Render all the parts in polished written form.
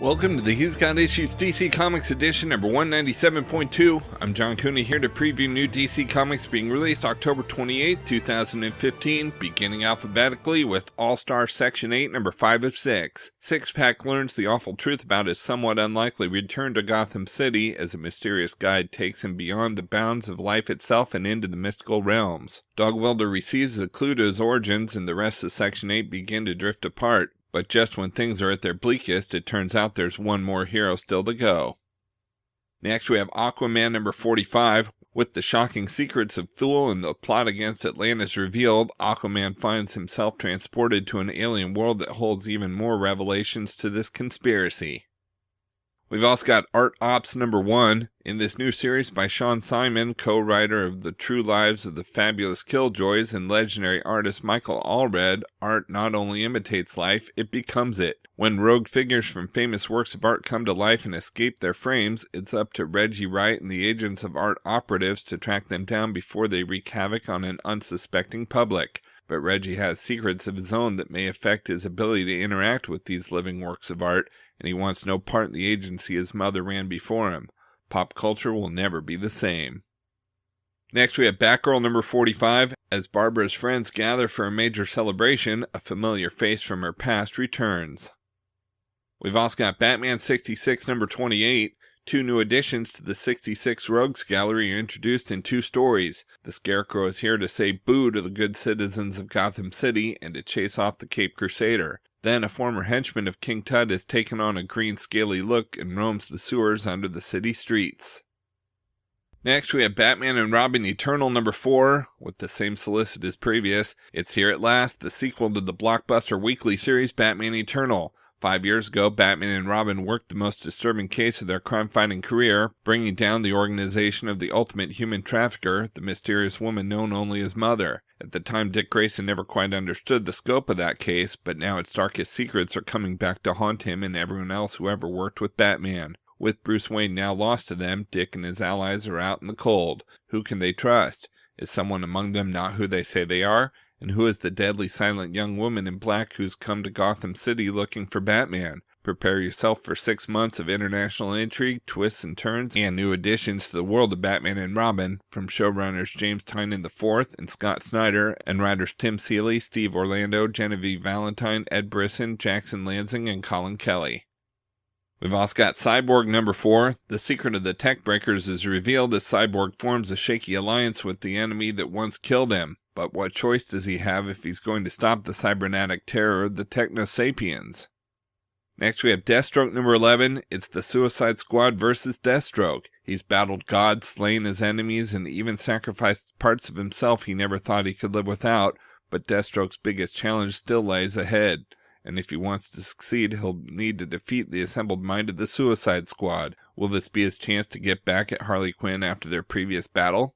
Welcome to the He's Got Issues DC Comics edition number 197.2. I'm John Cooney here to preview new DC Comics being released October 28, 2015, beginning alphabetically with All-Star Section 8, number 5 of 6. Six-Pack learns the awful truth about his somewhat unlikely return to Gotham City as a mysterious guide takes him beyond the bounds of life itself and into the mystical realms. Dog Welder receives a clue to his origins and the rest of Section 8 begin to drift apart. But just when things are at their bleakest, it turns out there's one more hero still to go. Next we have Aquaman number 45. With the shocking secrets of Thule and the plot against Atlantis revealed, Aquaman finds himself transported to an alien world that holds even more revelations to this conspiracy. We've also got Art Ops number 1 in this new series by Sean Simon, co-writer of The True Lives of the Fabulous Killjoys and legendary artist Michael Allred. Art not only imitates life, it becomes it. When rogue figures from famous works of art come to life and escape their frames, it's up to Reggie Wright and the agents of art operatives to track them down before they wreak havoc on an unsuspecting public. But Reggie has secrets of his own that may affect his ability to interact with these living works of art, and he wants no part in the agency his mother ran before him. Pop culture will never be the same. Next we have Batgirl number 45. As Barbara's friends gather for a major celebration, a familiar face from her past returns. We've also got Batman 66 number 28. Two new additions to the 66 Rogues Gallery are introduced in two stories. The Scarecrow is here to say boo to the good citizens of Gotham City and to chase off the Cape Crusader. Then a former henchman of King Tut has taken on a green scaly look and roams the sewers under the city streets. Next we have Batman and Robin Eternal number 4. With the same solicit as previous, it's here at last, the sequel to the blockbuster weekly series Batman Eternal. 5 years ago, Batman and Robin worked the most disturbing case of their crime-fighting career, bringing down the organization of the ultimate human trafficker, the mysterious woman known only as Mother. At the time, Dick Grayson never quite understood the scope of that case, but now its darkest secrets are coming back to haunt him and everyone else who ever worked with Batman. With Bruce Wayne now lost to them, Dick and his allies are out in the cold. Who can they trust? Is someone among them not who they say they are? And who is the deadly silent young woman in black who's come to Gotham City looking for Batman? Prepare yourself for 6 months of international intrigue, twists and turns, and new additions to the world of Batman and Robin from showrunners James Tynion IV and Scott Snyder, and writers Tim Seeley, Steve Orlando, Genevieve Valentine, Ed Brisson, Jackson Lansing, and Colin Kelly. We've also got Cyborg number 4. The secret of the Tech Breakers is revealed as Cyborg forms a shaky alliance with the enemy that once killed him. But what choice does he have if he's going to stop the cybernetic terror of the Techno-Sapiens? Next we have Deathstroke number 11. It's the Suicide Squad versus Deathstroke. He's battled gods, slain his enemies, and even sacrificed parts of himself he never thought he could live without, but Deathstroke's biggest challenge still lays ahead. And if he wants to succeed, he'll need to defeat the assembled mind of the Suicide Squad. Will this be his chance to get back at Harley Quinn after their previous battle?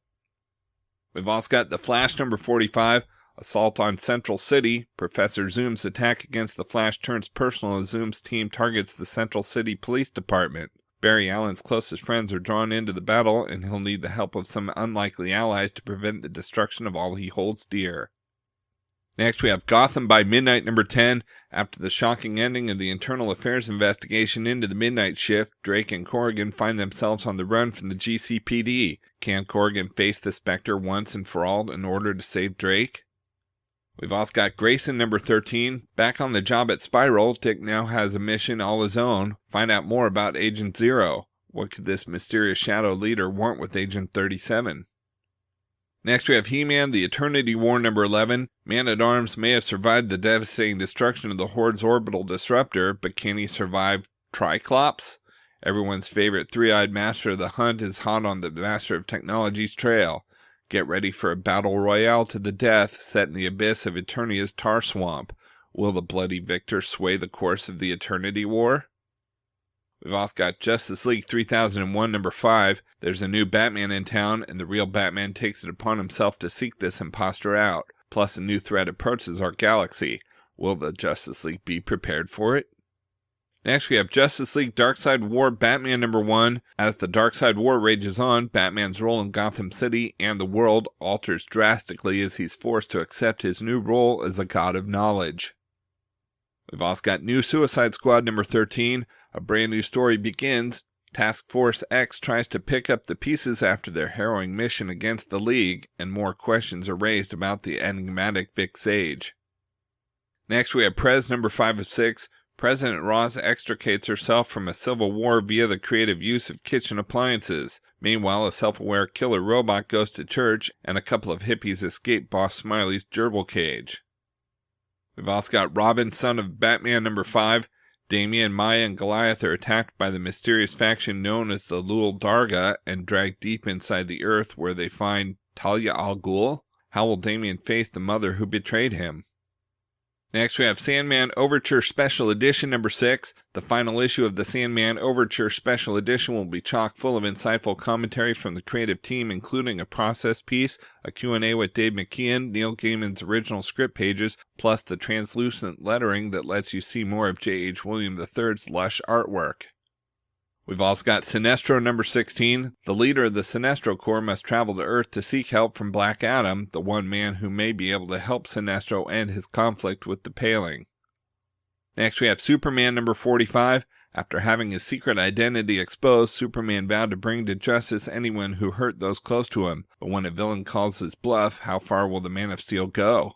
We've also got The Flash number 45, Assault on Central City. Professor Zoom's attack against the Flash turns personal as Zoom's team targets the Central City Police Department. Barry Allen's closest friends are drawn into the battle, and he'll need the help of some unlikely allies to prevent the destruction of all he holds dear. Next we have Gotham by Midnight number 10. After the shocking ending of the internal affairs investigation into the Midnight Shift, Drake and Corrigan find themselves on the run from the GCPD. Can Corrigan face the Spectre once and for all in order to save Drake? We've also got Grayson number 13. Back on the job at Spiral, Dick now has a mission all his own. Find out more about Agent Zero. What could this mysterious shadow leader want with Agent 37? Next we have He-Man, the Eternity War number 11. Man-at-Arms may have survived the devastating destruction of the Horde's orbital disruptor, but can he survive Triclops? Everyone's favorite three-eyed master of the hunt is hot on the Master of Technology's trail. Get ready for a battle royale to the death set in the abyss of Eternia's tar swamp. Will the bloody victor sway the course of the Eternity War? We've also got Justice League 3001 number 5. There's a new Batman in town, and the real Batman takes it upon himself to seek this imposter out. Plus a new threat approaches our galaxy. Will the Justice League be prepared for it? Next we have Justice League Darkseid War Batman number 1. As the Darkseid War rages on, Batman's role in Gotham City and the world alters drastically as he's forced to accept his new role as a god of knowledge. We've also got new Suicide Squad number 13. A brand new story begins. Task Force X tries to pick up the pieces after their harrowing mission against the League, and more questions are raised about the enigmatic Vic Sage. Next we have Prez number 5 of 6. President Ross extricates herself from a civil war via the creative use of kitchen appliances. Meanwhile, a self-aware killer robot goes to church, and a couple of hippies escape Boss Smiley's gerbil cage. We've also got Robin, son of Batman number 5. Damian, Maya, and Goliath are attacked by the mysterious faction known as the Lul Darga and dragged deep inside the earth where they find Talia al Ghul. How will Damian face the mother who betrayed him? Next we have Sandman Overture Special Edition number 6. The final issue of the Sandman Overture Special Edition will be chock full of insightful commentary from the creative team, including a process piece, a Q&A with Dave McKeon, Neil Gaiman's original script pages, plus the translucent lettering that lets you see more of J.H. William III's lush artwork. We've also got Sinestro number 16. The leader of the Sinestro Corps must travel to Earth to seek help from Black Adam, the one man who may be able to help Sinestro end his conflict with the Paling. Next we have Superman number 45. After having his secret identity exposed, Superman vowed to bring to justice anyone who hurt those close to him. But when a villain calls his bluff, how far will the Man of Steel go?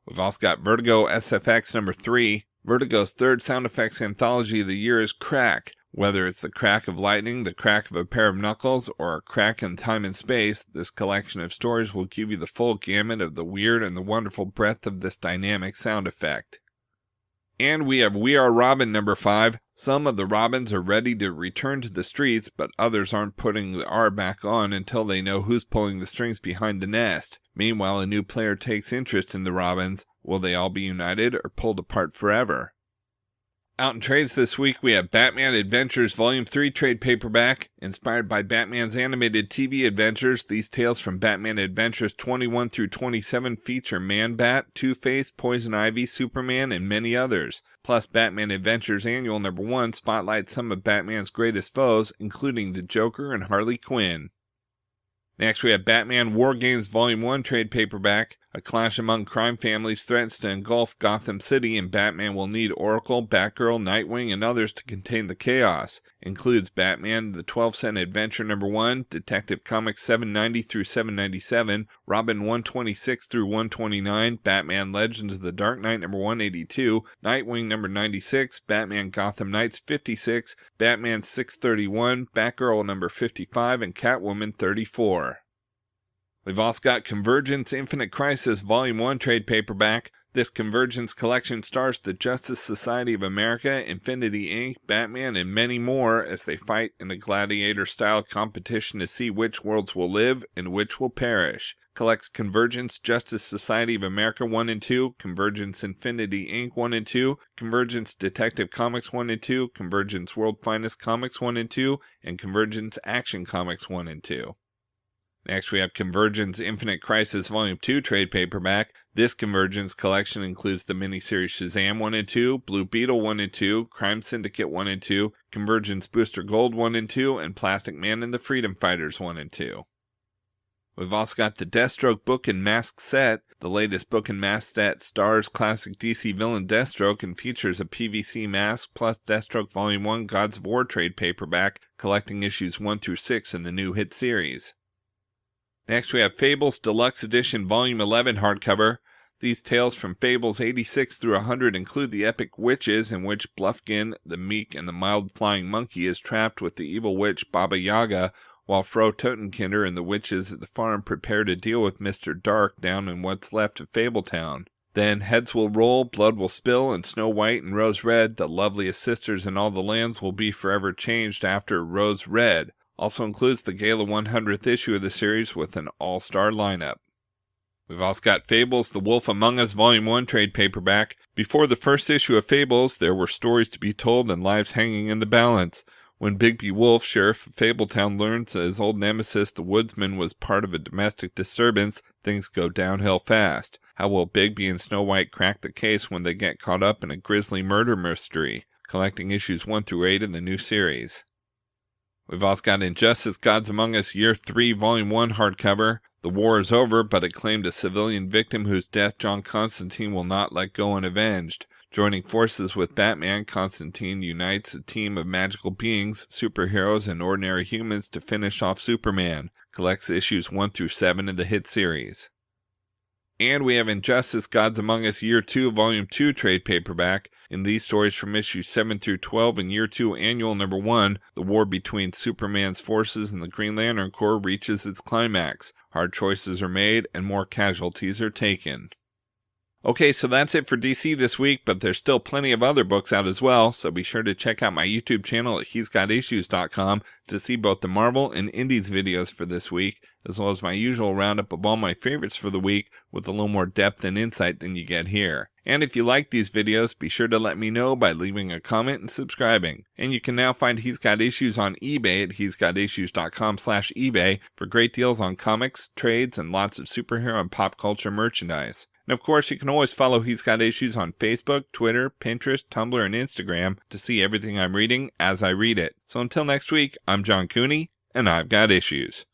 We've also got Vertigo SFX number 3. Vertigo's third sound effects anthology of the year is Crack. Whether it's the crack of lightning, the crack of a pair of knuckles, or a crack in time and space, this collection of stories will give you the full gamut of the weird and the wonderful breadth of this dynamic sound effect. And we have We Are Robin number 5. Some of the Robins are ready to return to the streets, but others aren't putting the R back on until they know who's pulling the strings behind the nest. Meanwhile, a new player takes interest in the Robins. Will they all be united or pulled apart forever? Out in trades this week, we have Batman Adventures Volume 3 trade paperback. Inspired by Batman's animated TV adventures, these tales from Batman Adventures 21 through 27 feature Man-Bat, Two-Face, Poison Ivy, Superman, and many others. Plus, Batman Adventures Annual number 1 spotlights some of Batman's greatest foes, including the Joker and Harley Quinn. Next, we have Batman War Games Volume 1 trade paperback. A clash among crime families threatens to engulf Gotham City, and Batman will need Oracle, Batgirl, Nightwing, and others to contain the chaos. Includes Batman the 12-cent adventure number 1, Detective Comics 790 through 797, Robin 126 through 129, Batman Legends of the Dark Knight number 182, Nightwing number 96, Batman Gotham Knights 56, Batman 631, Batgirl number 55, and Catwoman 34. We've also got Convergence Infinite Crisis Volume 1 trade paperback. This Convergence collection stars the Justice Society of America, Infinity Inc., Batman, and many more as they fight in a gladiator-style competition to see which worlds will live and which will perish. Collects Convergence Justice Society of America 1 and 2, Convergence Infinity Inc. 1 and 2, Convergence Detective Comics 1 and 2, Convergence World Finest Comics 1 and 2, and Convergence Action Comics 1 and 2. Next, we have Convergence Infinite Crisis Volume 2 trade paperback. This Convergence collection includes the miniseries Shazam 1 and 2, Blue Beetle 1 and 2, Crime Syndicate 1 and 2, Convergence Booster Gold 1 and 2, and Plastic Man and the Freedom Fighters 1 and 2. We've also got the Deathstroke book and mask set. The latest book and mask set stars classic DC villain Deathstroke and features a PVC mask plus Deathstroke Volume 1 Gods of War trade paperback, collecting issues 1 through 6 in the new hit series. Next we have Fables Deluxe Edition Volume 11 hardcover. These tales from Fables 86 through 100 include the epic witches in which Bluffkin, the meek and the mild flying monkey, is trapped with the evil witch Baba Yaga, while Fro Totenkinder and the witches at the farm prepare to deal with Mr. Dark down in what's left of Fabletown. Then heads will roll, blood will spill, and Snow White and Rose Red, the loveliest sisters in all the lands, will be forever changed after Rose Red. Also includes the Gala 100th issue of the series with an all-star lineup. We've also got Fables The Wolf Among Us Volume 1 trade paperback. Before the first issue of Fables, there were stories to be told and lives hanging in the balance. When Bigby Wolf, sheriff of Fabletown, learns that his old nemesis, the Woodsman, was part of a domestic disturbance, things go downhill fast. How will Bigby and Snow White crack the case when they get caught up in a grisly murder mystery? Collecting issues 1 through 8 in the new series. We've also got Injustice Gods Among Us Year 3 Volume 1 hardcover. The war is over, but it claimed a civilian victim whose death John Constantine will not let go unavenged. Joining forces with Batman, Constantine unites a team of magical beings, superheroes, and ordinary humans to finish off Superman. Collects issues 1 through 7 of the hit series. And we have Injustice Gods Among Us Year 2 Volume 2 trade paperback. In these stories from issues 7 through 12 in Year 2 Annual Number 1, the war between Superman's forces and the Green Lantern Corps reaches its climax. Hard choices are made and more casualties are taken. Okay, so that's it for DC this week, but there's still plenty of other books out as well, so be sure to check out my YouTube channel at he'sgotissues.com to see both the Marvel and Indies videos for this week, as well as my usual roundup of all my favorites for the week with a little more depth and insight than you get here. And if you like these videos, be sure to let me know by leaving a comment and subscribing. And you can now find He's Got Issues on eBay at he'sgotissues.com/eBay for great deals on comics, trades, and lots of superhero and pop culture merchandise. And of course, you can always follow He's Got Issues on Facebook, Twitter, Pinterest, Tumblr, and Instagram to see everything I'm reading as I read it. So until next week, I'm John Cooney, and I've got issues.